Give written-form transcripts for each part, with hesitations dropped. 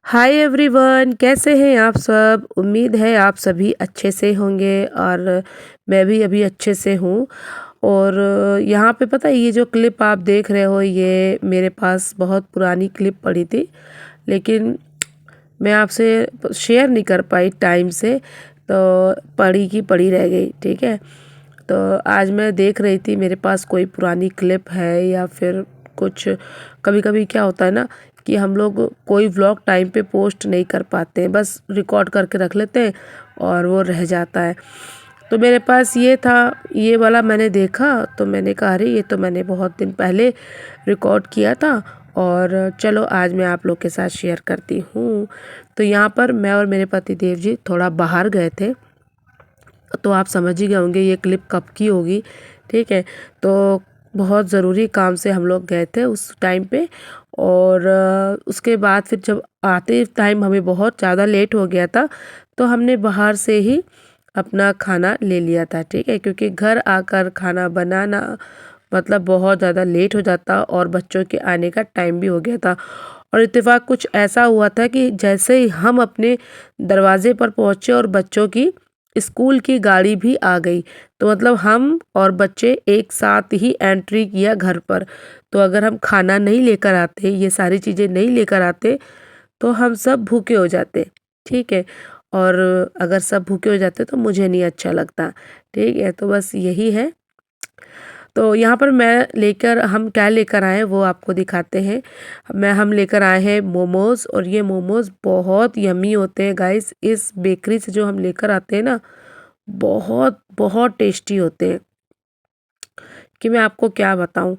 Hi everyone, कैसे हैं आप सब। उम्मीद है आप सभी अच्छे से होंगे और मैं भी अभी अच्छे से हूँ। और यहाँ पे पता है, ये जो क्लिप आप देख रहे हो ये मेरे पास बहुत पुरानी क्लिप पड़ी थी, लेकिन मैं आपसे शेयर नहीं कर पाई टाइम से, तो पड़ी की पड़ी रह गई। ठीक है, तो आज मैं देख रही थी मेरे पास कोई पुरानी क्लिप है या फिर कुछ। कभी कभी क्या होता है ना कि हम लोग कोई व्लॉग टाइम पे पोस्ट नहीं कर पाते हैं, बस रिकॉर्ड करके रख लेते हैं और वो रह जाता है। तो मेरे पास ये था, ये वाला मैंने देखा तो मैंने कहा अरे ये तो मैंने बहुत दिन पहले रिकॉर्ड किया था और चलो आज मैं आप लोग के साथ शेयर करती हूँ। तो यहाँ पर मैं और मेरे पति देव जी थोड़ा बाहर गए थे, तो आप समझ ही गए होंगे ये क्लिप कब की होगी। ठीक है, तो बहुत ज़रूरी काम से हम लोग गए थे उस टाइम पे। और उसके बाद फिर जब आते टाइम हमें बहुत ज़्यादा लेट हो गया था, तो हमने बाहर से ही अपना खाना ले लिया था। ठीक है, क्योंकि घर आकर खाना बनाना मतलब बहुत ज़्यादा लेट हो जाता और बच्चों के आने का टाइम भी हो गया था। और इत्तेफाक कुछ ऐसा हुआ था कि जैसे ही हम अपने दरवाजे पर पहुँचे और बच्चों की स्कूल की गाड़ी भी आ गई, तो मतलब हम और बच्चे एक साथ ही एंट्री किया घर पर। तो अगर हम खाना नहीं लेकर आते, ये सारी चीज़ें नहीं लेकर आते, तो हम सब भूखे हो जाते। ठीक है, और अगर सब भूखे हो जाते तो मुझे नहीं अच्छा लगता। ठीक है, तो बस यही है। तो यहाँ पर हम क्या लेकर आए वो आपको दिखाते हैं। हम लेकर आए हैं मोमोज़, और ये मोमोज़ बहुत यम्मी होते हैं गाइस। इस बेकरी से जो हम लेकर आते हैं ना, बहुत बहुत टेस्टी होते हैं कि मैं आपको क्या बताऊँ।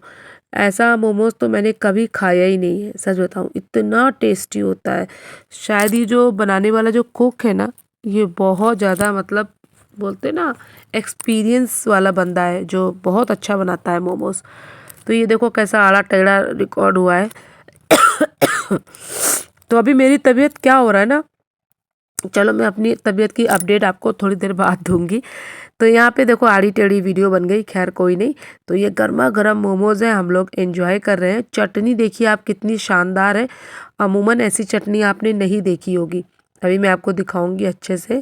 ऐसा मोमोज़ तो मैंने कभी खाया ही नहीं है, सच बताऊँ इतना टेस्टी होता है। शायद ये जो बनाने वाला जो कुक है ना, ये बहुत ज़्यादा मतलब बोलते हैं ना एक्सपीरियंस वाला बंदा है, जो बहुत अच्छा बनाता है मोमोज़। तो ये देखो कैसा आड़ा टेढ़ा रिकॉर्ड हुआ है। तो अभी मेरी तबीयत क्या हो रहा है ना, चलो मैं अपनी तबीयत की अपडेट आपको थोड़ी देर बाद दूंगी। तो यहाँ पे देखो आड़ी टेढ़ी वीडियो बन गई, खैर कोई नहीं। तो ये गर्मा गर्म मोमोज़ है, हम लोग एंजॉय कर रहे हैं। चटनी देखिए आप कितनी शानदार है, अमूमन ऐसी चटनी आपने नहीं देखी होगी। अभी मैं आपको दिखाऊंगी अच्छे से,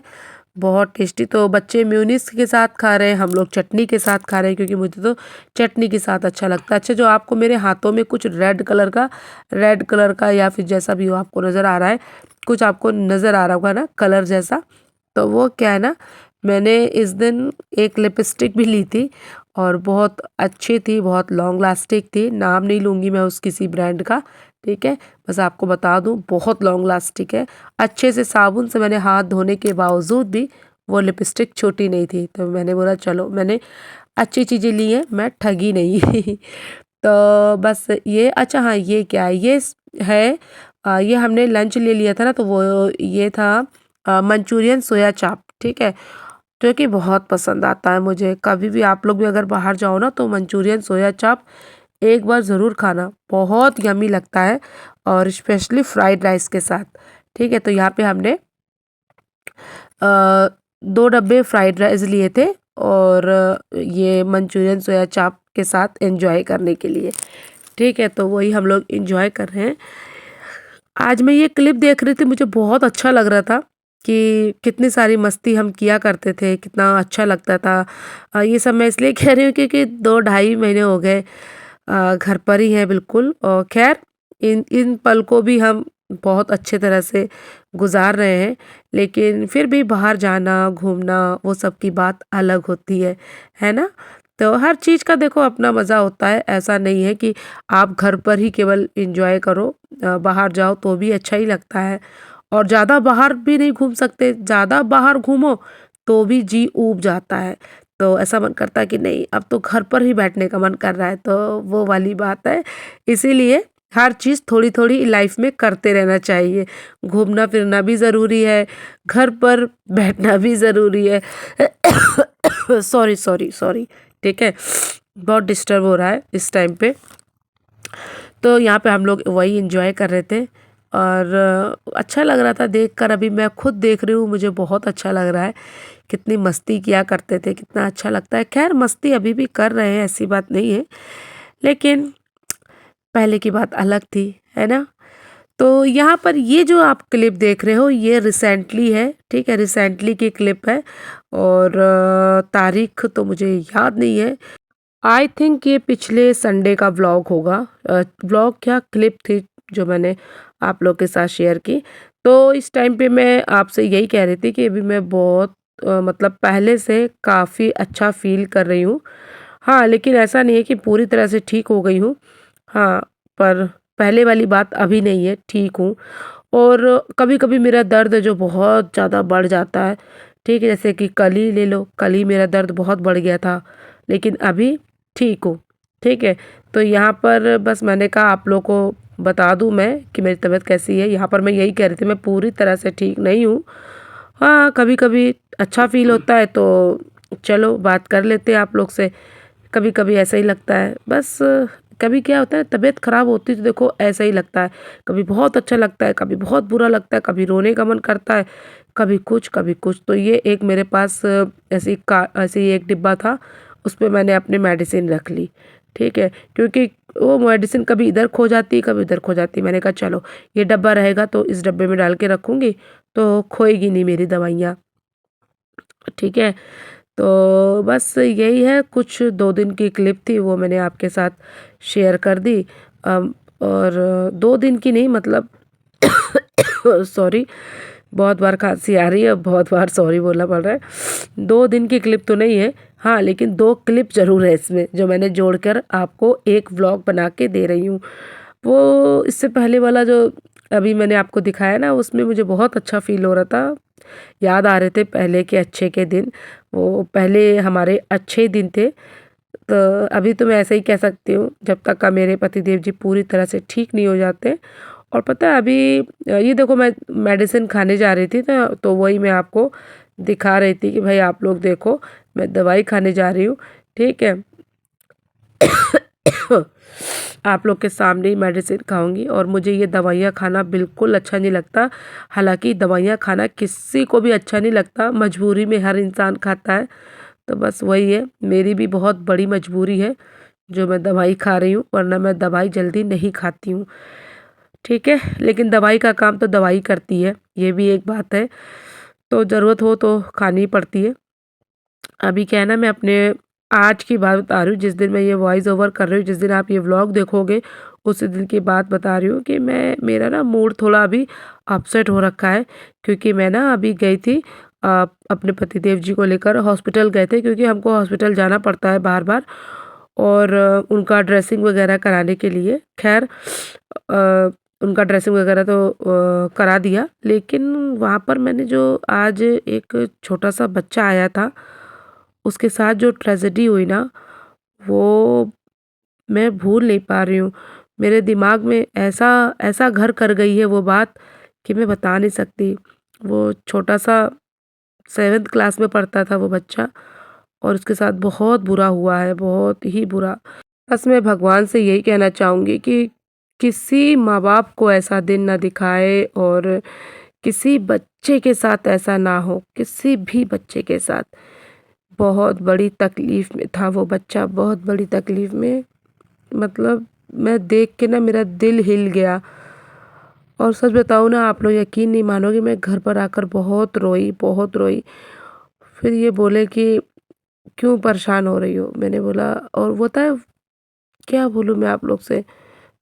बहुत टेस्टी। तो बच्चे म्यूनिस के साथ खा रहे हैं, हम लोग चटनी के साथ खा रहे हैं, क्योंकि मुझे तो चटनी के साथ अच्छा लगता है। अच्छा, जो आपको मेरे हाथों में कुछ रेड कलर का या फिर जैसा भी हो आपको नज़र आ रहा है, कुछ आपको नज़र आ रहा होगा ना कलर जैसा, तो वो क्या है ना, मैंने इस दिन एक लिपस्टिक भी ली थी और बहुत अच्छी थी, बहुत लॉन्ग लास्टिक थी। नाम नहीं लूँगी मैं उस किसी ब्रांड का। ठीक है, बस आपको बता दूँ बहुत लॉन्ग लास्टिक है। अच्छे से साबुन से मैंने हाथ धोने के बावजूद भी वो लिपस्टिक छोटी नहीं थी, तो मैंने बोला चलो मैंने अच्छी चीज़ें ली हैं, मैं ठगी नहीं। तो बस ये, अच्छा हाँ ये क्या है, है ये हमने लंच ले लिया था ना, तो वो ये था मंचूरियन सोया चाप। ठीक है, जो कि बहुत पसंद आता है मुझे। कभी भी आप लोग भी अगर बाहर जाओ ना, तो मंचूरियन सोया चाप एक बार ज़रूर खाना, बहुत यम्मी लगता है, और स्पेशली फ्राइड राइस के साथ। ठीक है, तो यहाँ पे हमने 2 डब्बे फ्राइड राइस लिए थे और ये मंचूरियन सोया चाप के साथ एंजॉय करने के लिए। ठीक है, तो वही हम लोग एंजॉय कर रहे हैं। आज मैं ये क्लिप देख रही थी, मुझे बहुत अच्छा लग रहा था कि कितनी सारी मस्ती हम किया करते थे, कितना अच्छा लगता था। ये सब मैं इसलिए कह रही हूँ क्योंकि 2 ढाई महीने हो गए घर पर ही हैं बिल्कुल। और खैर इन इन पल को भी हम बहुत अच्छे तरह से गुजार रहे हैं, लेकिन फिर भी बाहर जाना घूमना वो सब की बात अलग होती है ना। तो हर चीज़ का देखो अपना मज़ा होता है, ऐसा नहीं है कि आप घर पर ही केवल एंजॉय करो, बाहर जाओ तो भी अच्छा ही लगता है। और ज़्यादा बाहर भी नहीं घूम सकते, ज़्यादा बाहर घूमो तो भी जी ऊब जाता है। तो ऐसा मन करता है कि नहीं अब तो घर पर ही बैठने का मन कर रहा है, तो वो वाली बात है। इसीलिए हर चीज़ थोड़ी थोड़ी लाइफ में करते रहना चाहिए। घूमना फिरना भी ज़रूरी है, घर पर बैठना भी ज़रूरी है। Sorry sorry sorry. ठीक है, बहुत डिस्टर्ब हो रहा है इस टाइम पे। तो यहाँ पे हम लोग वही एंजॉय कर रहे थे और अच्छा लग रहा था देखकर। अभी मैं खुद देख रही हूँ, मुझे बहुत अच्छा लग रहा है। कितनी मस्ती किया करते थे, कितना अच्छा लगता है। खैर मस्ती अभी भी कर रहे हैं, ऐसी बात नहीं है, लेकिन पहले की बात अलग थी, है ना। तो यहाँ पर ये जो आप क्लिप देख रहे हो ये रिसेंटली है, ठीक है, रिसेंटली की क्लिप है और तारीख तो मुझे याद नहीं है। आई थिंक ये पिछले संडे का व्लॉग होगा। व्लॉग क्या क्लिप थी जो मैंने आप लोग के साथ शेयर की। तो इस टाइम पे मैं आपसे यही कह रही थी कि अभी मैं बहुत मतलब पहले से काफ़ी अच्छा फ़ील कर रही हूँ। हाँ, लेकिन ऐसा नहीं है कि पूरी तरह से ठीक हो गई हूँ। हाँ, पर पहले वाली बात अभी नहीं है, ठीक हूँ। और कभी-कभी मेरा दर्द जो बहुत ज़्यादा बढ़ जाता है, ठीक है? जैसे कि कल ही ले लो, कल ही मेरा दर्द बहुत बढ़ गया था, लेकिन अभी ठीक हूँ, ठीक है? तो यहाँ पर बस मैंने कहा आप लोग को बता दूँ मैं कि मेरी तबीयत कैसी है। यहाँ पर मैं यही कह रही थी मैं पूरी तरह से ठीक नहीं हूँ। हाँ, कभी-कभी अच्छा फ़ील होता है तो चलो बात कर लेते हैं आप लोग से। कभी-कभी ऐसा ही लगता है। बस कभी क्या होता है तबीयत ख़राब होती है तो देखो ऐसा ही लगता है। कभी बहुत अच्छा लगता है, कभी बहुत बुरा लगता है, कभी रोने का मन करता है, कभी कुछ, कभी कुछ। तो ये एक मेरे पास ऐसे ही एक डिब्बा था, उसपे मैंने अपनी मेडिसिन रख ली, ठीक है? क्योंकि वो मेडिसिन कभी इधर खो जाती, कभी उधर खो जाती। मैंने कहा चलो ये डब्बा रहेगा तो इस डब्बे में डाल के रखूँगी, तो खोएगी नहीं मेरी दवाइयाँ, ठीक है? तो बस यही है, कुछ 2 दिन की क्लिप थी वो मैंने आपके साथ शेयर कर दी। और 2 दिन की नहीं मतलब सॉरी, बहुत बार खाँसी आ रही है, बहुत बार सॉरी बोलना पड़ रहा है। 2 दिन की क्लिप तो नहीं है, हाँ, लेकिन 2 क्लिप ज़रूर है इसमें जो मैंने जोड़कर आपको एक व्लॉग बना के दे रही हूँ। वो इससे पहले वाला जो अभी मैंने आपको दिखाया ना उसमें मुझे बहुत अच्छा फ़ील हो रहा था। याद आ रहे थे पहले के अच्छे के दिन, वो पहले हमारे अच्छे दिन थे। तो अभी तो मैं ऐसे ही कह सकती हूँ जब तक का मेरे पतिदेव जी पूरी तरह से ठीक नहीं हो जाते। और पता है अभी ये देखो मैं मेडिसिन खाने जा रही थी तो वही मैं आपको दिखा रही थी कि भाई आप लोग देखो मैं दवाई खाने जा रही हूँ, ठीक है? आप लोग के सामने ही मेडिसिन खाऊंगी और मुझे ये दवाइयाँ खाना बिल्कुल अच्छा नहीं लगता। हालांकि दवाइयाँ खाना किसी को भी अच्छा नहीं लगता, मजबूरी में हर इंसान खाता है। तो बस वही है, मेरी भी बहुत बड़ी मजबूरी है जो मैं दवाई खा रही हूँ, वरना मैं दवाई जल्दी नहीं खाती हूँ, ठीक है? लेकिन दवाई का काम तो दवाई करती है, ये भी एक बात है। तो ज़रूरत हो तो खानी पड़ती है। अभी क्या है ना मैं अपने आज की बात बता रही हूँ, जिस दिन मैं ये वॉइस ओवर कर रही हूँ, जिस दिन आप ये व्लॉग देखोगे उसी दिन की बात बता रही हूँ कि मैं मेरा ना मूड थोड़ा अभी अपसेट हो रखा है। क्योंकि मैं ना अभी गई थी अपने पतिदेव जी को लेकर हॉस्पिटल गए थे, क्योंकि हमको हॉस्पिटल जाना पड़ता है बार-बार और उनका ड्रेसिंग वगैरह कराने के लिए। ख़ैर उनका ड्रेसिंग वगैरह तो करा दिया, लेकिन वहाँ पर मैंने जो आज एक छोटा-सा बच्चा आया था, उसके साथ जो ट्रेजेडी हुई ना, वो मैं भूल नहीं पा रही हूँ। मेरे दिमाग में ऐसा ऐसा घर कर गई है वो बात कि मैं बता नहीं सकती। वो छोटा-सा 7th क्लास में पढ़ता था वो बच्चा और उसके साथ बहुत बुरा हुआ है, बहुत ही बुरा। बस मैं भगवान से यही कहना चाहूँगी कि किसी माँ-बाप को ऐसा दिन ना दिखाए और किसी बच्चे के साथ ऐसा ना हो, किसी भी बच्चे के साथ। बहुत बड़ी तकलीफ़ में था वो बच्चा, बहुत बड़ी तकलीफ़ में, मतलब मैं देख के ना मेरा दिल हिल गया। और सच बताऊँ ना आप लोग यकीन नहीं मानोगे, मैं घर पर आकर बहुत रोई, बहुत रोई। फिर ये बोले कि क्यों परेशान हो रही हो? मैंने बोला और वो पता है क्या बोलूँ मैं आप लोग से?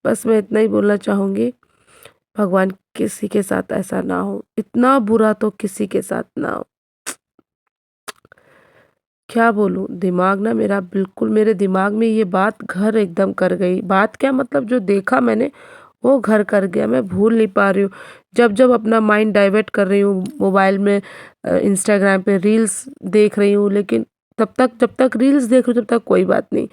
बस मैं इतना ही बोलना चाहूँगी, भगवान किसी के साथ ऐसा ना हो, इतना बुरा तो किसी के साथ ना हो। क्या बोलूँ? दिमाग ना मेरा बिल्कुल, मेरे दिमाग में ये बात घर एकदम कर गई। बात क्या मतलब जो देखा मैंने वो घर कर गया, मैं भूल नहीं पा रही हूँ। जब-जब अपना माइंड डाइवर्ट कर रही हूँ मोबाइल में इंस्टाग्राम पे रील्स देख रही हूँ, लेकिन जब तक रील्स देख रही हूँ तब तक कोई बात नहीं।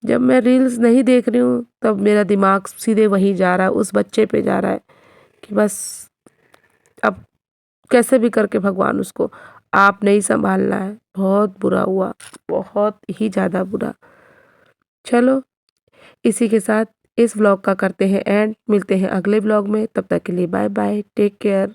जब मैं रील्स नहीं देख रही हूँ तब मेरा दिमाग सीधे वहीं जा रहा है, उस बच्चे पे जा रहा है कि बस अब कैसे भी करके भगवान उसको आपने ही सँभालना है। बहुत बुरा हुआ, बहुत ही ज़्यादा बुरा। चलो इसी के साथ इस व्लॉग का करते हैं एंड, मिलते हैं अगले व्लॉग में, तब तक के लिए बाय बाय, टेक केयर।